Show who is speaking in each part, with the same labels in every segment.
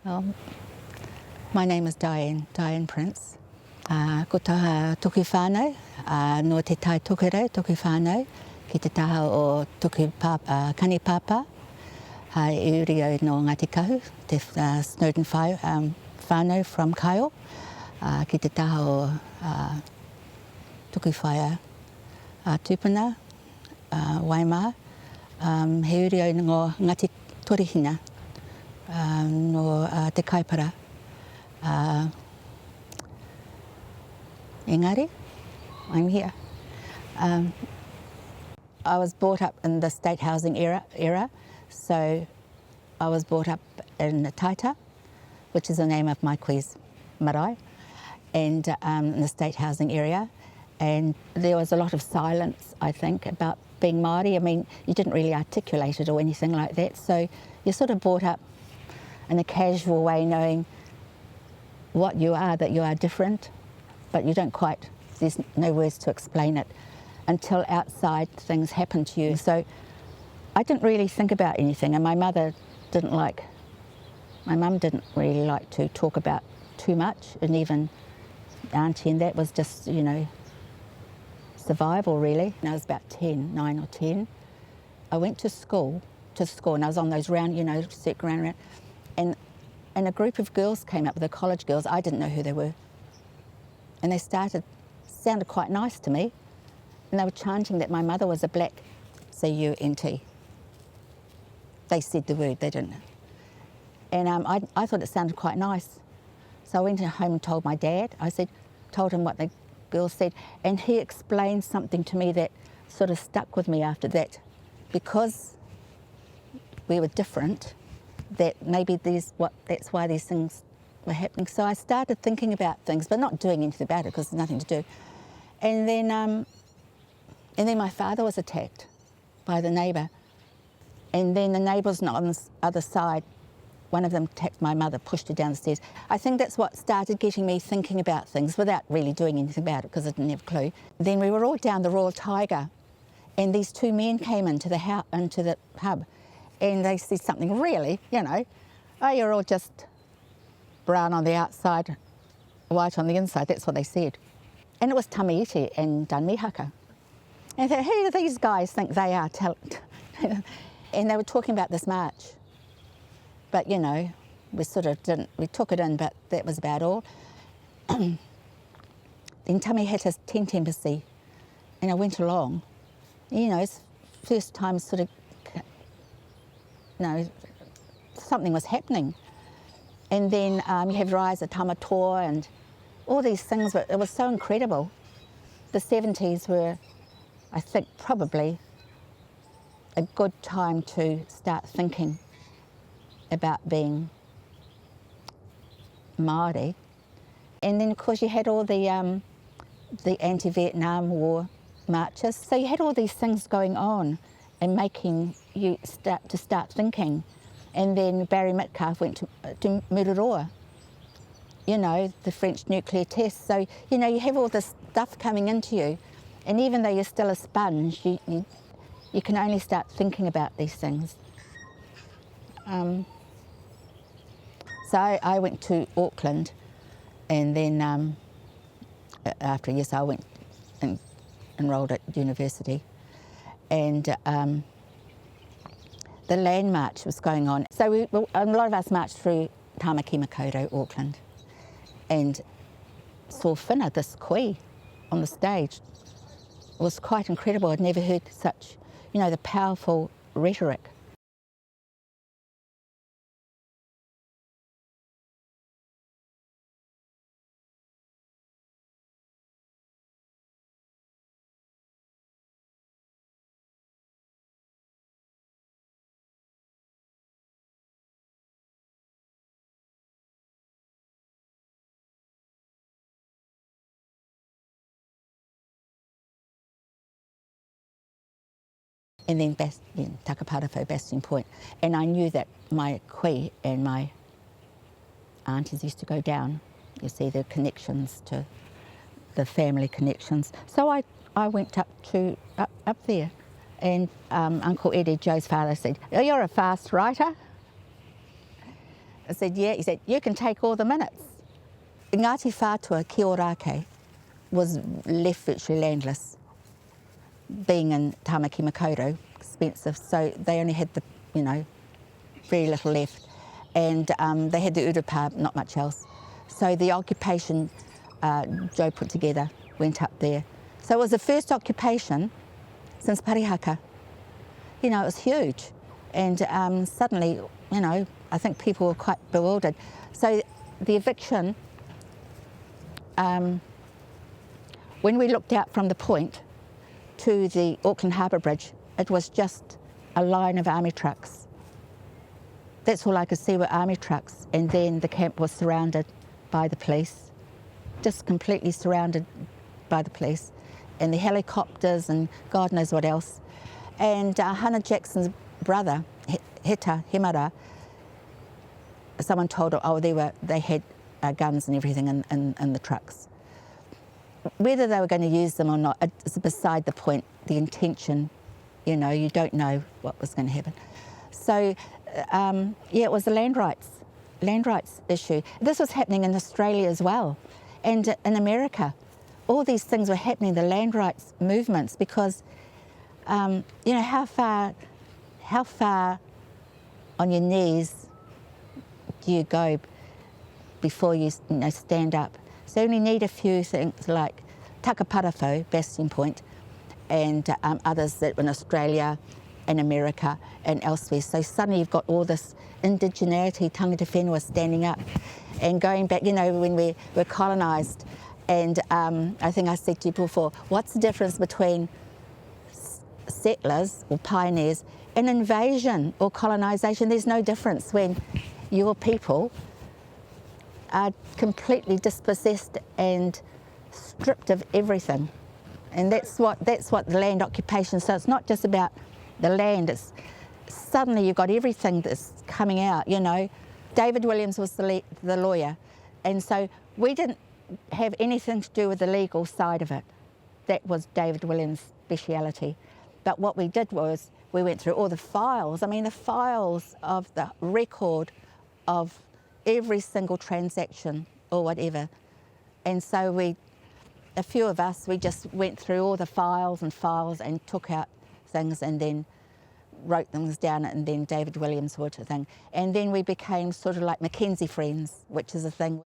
Speaker 1: Well, my name is Diane Prince. Ko taha toki whānau, no te tai tokerau, toki whānau, ki te taha o toki kani pāpā, e uri o no Ngāti Kahu, te Snowden whānau from Kahu, ki te taha o toki whaia tūpuna, Waimā, he uri o ngō Ngāti Torihina, no te kaipara. Engari, I'm here. I was brought up in the state housing era, so I was brought up in Taita, which is the name of my Koe's marae, and in the state housing area. And there was a lot of silence, I think, about being Māori. I mean, you didn't really articulate it or anything like that, so you're sort of brought up in a casual way, knowing what you are, that you are different, but you don't quite, there's no words to explain it until outside things happen to you. So I didn't really think about anything, and my mum didn't really like to talk about too much, and even auntie, and that was just, you know, survival really. When I was about 9 or 10, I went to school, and I was on those round, you know, circle round, and a group of girls came up, the college girls. I didn't know who they were. And they sounded quite nice to me. And they were chanting that my mother was a black C-U-N-T. They said the word, they didn't. And I thought it sounded quite nice. So I went home and told my dad. Told him what the girls said. And he explained something to me that sort of stuck with me after that. Because we were different, that maybe that's why these things were happening. So I started thinking about things, but not doing anything about it because there's nothing to do. And then my father was attacked by the neighbour. And then the neighbours on the other side, one of them attacked my mother, pushed her down the stairs. I think that's what started getting me thinking about things without really doing anything about it because I didn't have a clue. Then we were all down the Royal Tiger, and these two men came into the hub, and they said something really, you know, oh, you're all just brown on the outside, white on the inside. That's what they said. And it was Tamiiti and Dunmihaka. And I thought, who do these guys think they are? And they were talking about this march. But, you know, we took it in, but that was about all. Then Tami had his tent embassy, and I went along. You know, it's first time sort of, you know, something was happening. And then you have Rise of Tamatoa and all these things, it was so incredible. The 70s were, I think, probably a good time to start thinking about being Māori. And then of course you had all the anti-Vietnam War marches. So you had all these things going on and making you start thinking. And then Barry Metcalf went to Mururoa, you know, the French nuclear test. So, you know, you have all this stuff coming into you, and even though you're still a sponge, you can only start thinking about these things. So I went to Auckland, and then after a year, so I went and enrolled at university, and the land march was going on. So a lot of us marched through Tāmaki Makaurau, Auckland, and saw Whina, this koe, on the stage. It was quite incredible. I'd never heard such, you know, the powerful rhetoric. And then Takaparawhau, Bastion Point. And I knew that my koe and my aunties used to go down. You see the connections to the family connections. So I went up there, and Uncle Eddie, Joe's father, said, "Oh, you're a fast writer." I said, yeah. He said, you can take all the minutes. Ngāti Whatua, ki Ōrākei, was left virtually landless, being in Tāmaki Makaurau, expensive, so they only had the, very little left. And they had the urupā, not much else. So the occupation Joe put together went up there. So it was the first occupation since Parihaka. It was huge. And suddenly, I think people were quite bewildered. So the eviction, when we looked out from the point to the Auckland Harbour Bridge, it was just a line of army trucks. That's all I could see were army trucks, and then the camp was surrounded by the police, just completely surrounded by the police, and the helicopters and God knows what else. And Hannah Jackson's brother, Hemara, someone told her, they had guns and everything in the trucks. Whether they were going to use them or not, it's beside the point, the intention, you don't know what was going to happen. So, it was the land rights issue. This was happening in Australia as well, and in America. All these things were happening, the land rights movements, because, how far on your knees do you go before you stand up? So you only need a few things like Takaparafo, Bastion Point, and others that were in Australia and America and elsewhere. So suddenly you've got all this indigeneity, tangata whenua standing up and going back, when we were colonised. And I think I said to you before, what's the difference between settlers or pioneers and invasion or colonisation? There's no difference when your people are completely dispossessed and stripped of everything. And that's what the land occupation, so it's not just about the land, it's suddenly you've got everything that's coming out, David Williams was the lawyer, and so we didn't have anything to do with the legal side of it. That was David Williams' speciality. But what we did was we went through all the files, the files of the record of every single transaction or whatever. And so a few of us, we just went through all the files and took out things and then wrote things down, and then David Williams would thing. And then we became sort of like Mackenzie friends, which is a thing.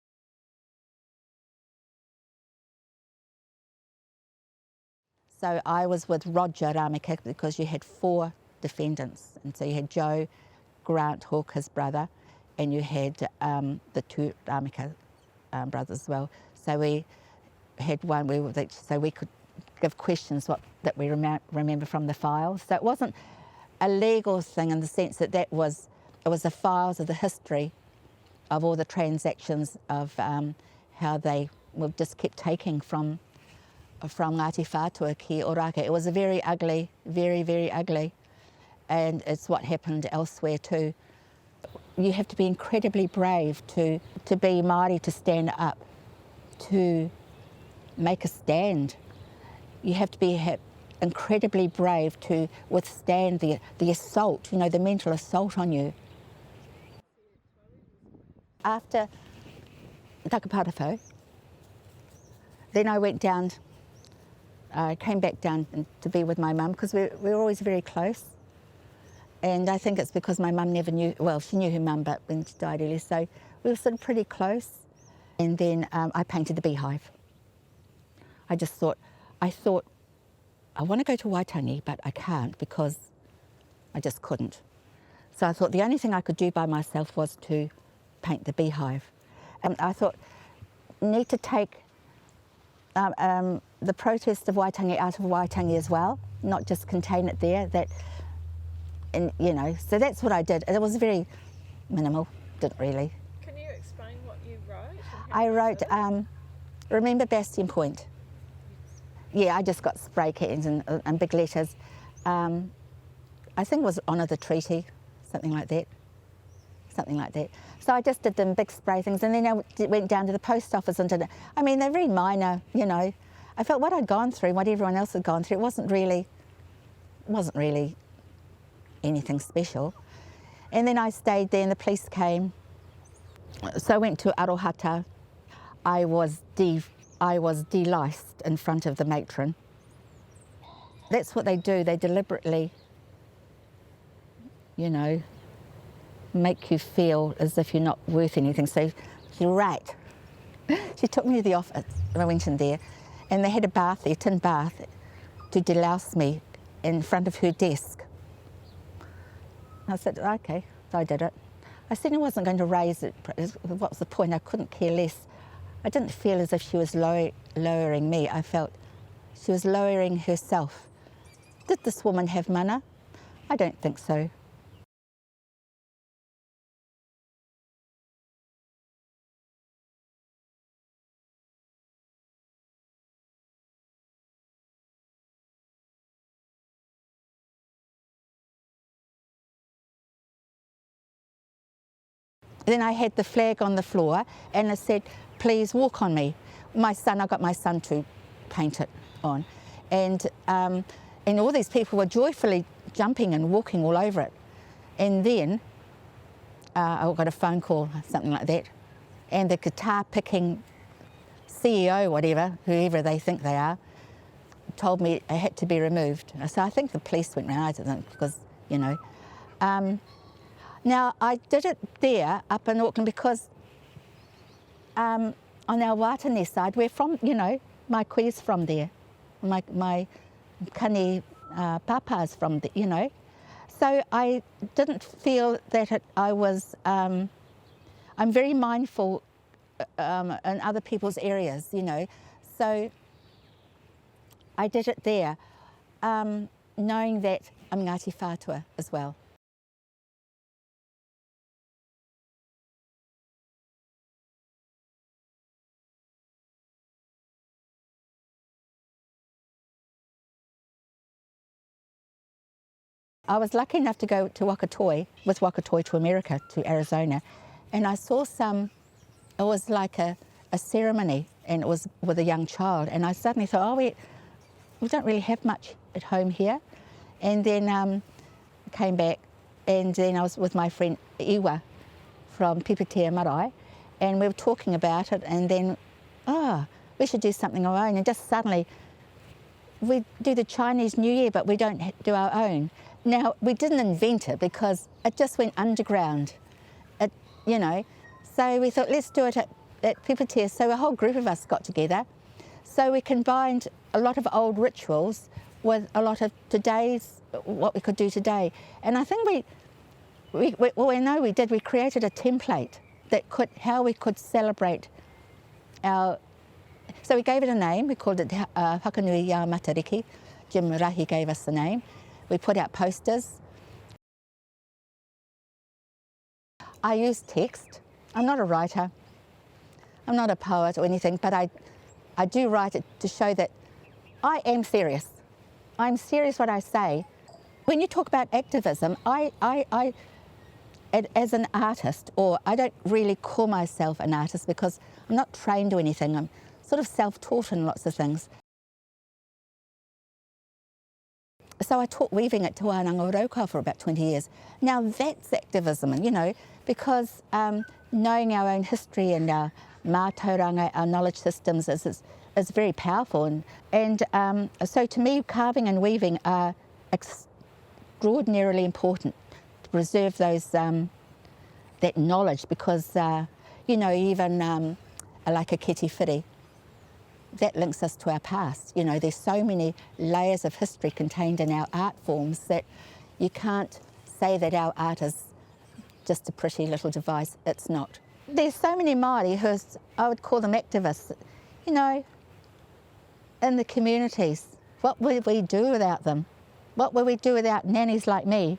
Speaker 1: So I was with Roger Ramika because you had 4 defendants. And so you had Joe, Grant Hawke, his brother, and you had the 2 Ramika brothers as well. So we had one, so we could give questions that we remember from the files. So it wasn't a legal thing in the sense that it was the files of the history of all the transactions of how they just kept taking from Ngāti Whatua ki Ōrākei. It was a very ugly, very, very ugly, and it's what happened elsewhere too. You have to be incredibly brave to be Māori, to stand up, to make a stand. You have to be incredibly brave to withstand the assault, the mental assault on you. After Takaparafo, then I went down, came back down to be with my mum, because we were always very close. And I think it's because my mum never knew, well, she knew her mum, but when she died early, so we were sort of pretty close. And then I painted the beehive. I thought, I want to go to Waitangi, but I can't because I just couldn't. So I thought the only thing I could do by myself was to paint the beehive. And I thought, need to take the protest of Waitangi out of Waitangi as well, not just contain it there. So that's what I did. It was very minimal, didn't really.
Speaker 2: Can you explain what you wrote?
Speaker 1: I wrote, remember Bastion Point? Yeah, I just got spray cans and big letters. I think it was honour the treaty, something like that. So I just did them big spray things, and then I went down to the post office and did it. They're very minor, I felt what I'd gone through, what everyone else had gone through, it wasn't really anything special. And then I stayed there and the police came So I went to Arohata. I was deliced in front of the matron. That's what they do. They deliberately, you know, make you feel as if you're not worth anything. So you're right. She took me to the office. I went in there, and they had a bath, a tin bath, to delouse me in front of her desk. I said, okay, so I did it. I said I wasn't going to raise it. What was the point? I couldn't care less. I didn't feel as if she was lowering me. I felt she was lowering herself. Did this woman have mana? I don't think so. Then I had the flag on the floor and it said, please walk on me. I got my son to paint it on. And all these people were joyfully jumping and walking all over it. And then I got a phone call, something like that. And the guitar picking CEO, whatever, whoever they think they are, told me it had to be removed. So I think the police went round, I don't know, because, you know. Now, I did it there up in Auckland because on our Wātane side, we're from, you know, my koe's from there. My kani papa's from there, you know. So I didn't feel that I was, I'm very mindful in other people's areas, you know. So I did it there, knowing that I'm Ngāti Whatua as well. I was lucky enough to go to with Whakatoi to America, to Arizona, and I saw it was like a ceremony, and it was with a young child, and I suddenly thought, oh, we don't really have much at home here. And then came back, and then I was with my friend Iwa from Pipitea Marae, and we were talking about it, and then, we should do something of our own, and just suddenly, we do the Chinese New Year, but we don't do our own. Now, we didn't invent it because it just went underground, you know. So we thought, let's do it at Pipitea. So a whole group of us got together. So we combined a lot of old rituals with a lot of what we could do today. And I think we created a template how we could celebrate our. So we gave it a name. We called it Whakanui Ya Matariki. Jim Rahi gave us the name. We put out posters. I use text. I'm not a writer. I'm not a poet or anything, but I do write it to show that I am serious. I'm serious what I say. When you talk about activism, as an artist, or I don't really call myself an artist because I'm not trained or anything. I'm sort of self-taught in lots of things. So I taught weaving at Te Wānanga Raukawa for about 20 years. Now that's activism, you know, because knowing our own history and our mātauranga, our knowledge systems is very powerful. And so to me, carving and weaving are extraordinarily important to preserve those that knowledge, because, you know, even like a keti whiri, that links us to our past. You know, there's so many layers of history contained in our art forms that you can't say that our art is just a pretty little device. It's not. There's so many Māori who I would call them activists, you know, in the communities. What would we do without them? What would we do without nannies like me,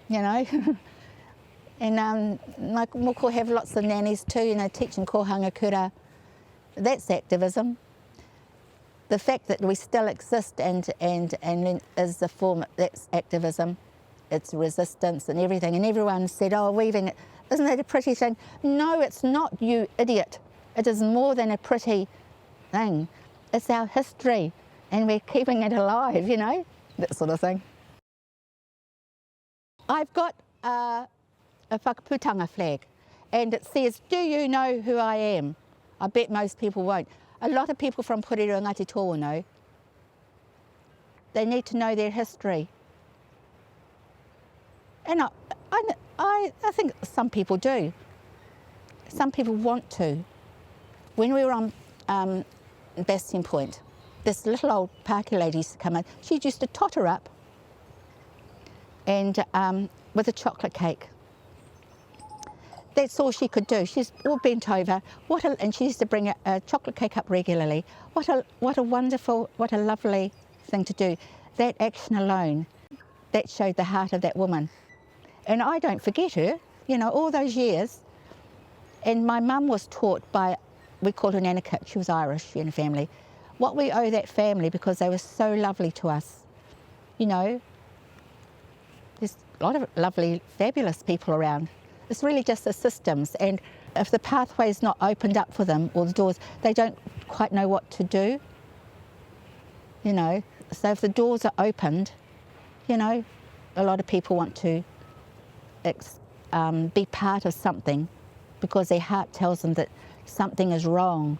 Speaker 1: you know? And my moko have lots of nannies too, you know, teaching Kōhanga, Kura. That's activism. The fact that we still exist and is the form, that's activism. It's resistance and everything. And everyone said, oh, weaving, isn't that a pretty thing? No, it's not, you idiot. It is more than a pretty thing. It's our history and we're keeping it alive, you know, that sort of thing. I've got a whakaputanga flag, and it says, do you know who I am? I bet most people won't. A lot of people from Purere o Ngāti Tō know. They need to know their history. And I think some people do. Some people want to. When we were on Bastion Point, this little old Pākehā lady used to come in. She used to totter up and with a chocolate cake. That's all she could do. She's all bent over. And she used to bring a chocolate cake up regularly. What a wonderful, what a lovely thing to do. That action alone, that showed the heart of that woman. And I don't forget her, you know, all those years. And my mum was taught by, we called her Nana Kit, she was Irish in a family, what we owe that family because they were so lovely to us. You know, there's a lot of lovely, fabulous people around. It's really just the systems, and if the pathway's not opened up for them, or the doors, they don't quite know what to do, you know. So if the doors are opened, you know, a lot of people want to be part of something because their heart tells them that something is wrong,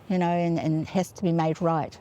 Speaker 1: you know, and has to be made right.